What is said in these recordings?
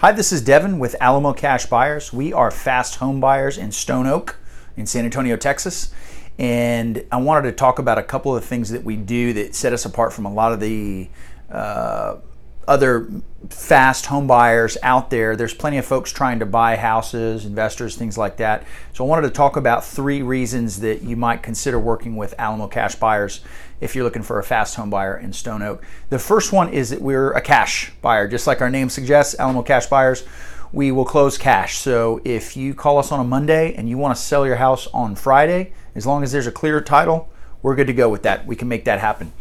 Hi, this is Devin with Alamo Cash Buyers. We are fast home buyers in Stone Oak in San Antonio, Texas. And I wanted to talk about a couple of things that we do that set us apart from a lot of the other fast home buyers out there. There's plenty of folks trying to buy houses, investors, things like that. So I wanted to talk about 3 reasons that you might consider working with Alamo Cash Buyers if you're looking for a fast home buyer in Stone Oak. The first one is that we're a cash buyer. Just like our name suggests, Alamo Cash Buyers, we will close cash. So if you call us on a Monday and you want to sell your house on Friday, as long as there's a clear title, we're good to go with that. We can make that happen.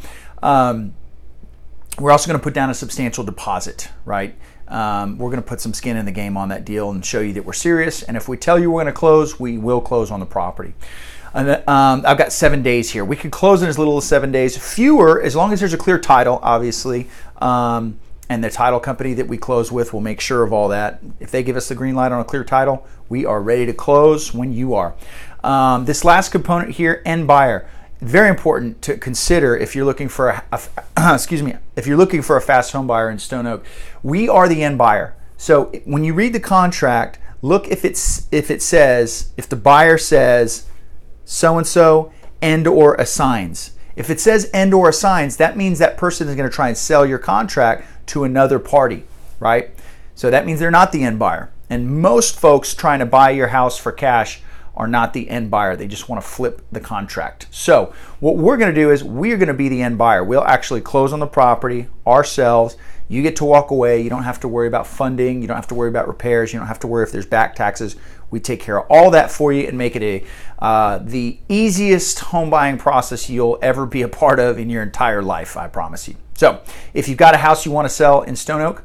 We're also going to put down a substantial deposit, right? We're going to put some skin in the game on that deal and show you that we're serious. And if we tell you we're going to close, we will close on the property. And I've got 7 days here. We can close in as little as 7 days. Fewer, as long as there's a clear title, obviously. And the title company that we close with will make sure of all that. If they give us the green light on a clear title, we are ready to close when you are. This last component here, end buyer. Very important to consider if you're looking for if you're looking for a fast home buyer in Stone Oak. We are the end buyer. So when you read the contract, look if the buyer says so and so and or assigns. If it says and or assigns, that means that person is going to try and sell your contract to another party, right? So that means they're not the end buyer. And most folks trying to buy your house for cash are not the end buyer. They just want to flip the contract. So what we're going to do is we're going to be the end buyer. We'll actually close on the property ourselves. You get to walk away. You don't have to worry about funding. You don't have to worry about repairs. You don't have to worry if there's back taxes. We take care of all that for you and make it the easiest home buying process you'll ever be a part of in your entire life, I promise you. So if you've got a house you want to sell in Stone Oak,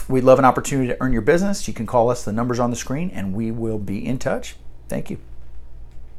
we'd love an opportunity to earn your business. You can call us. The number's on the screen and we will be in touch. Thank you.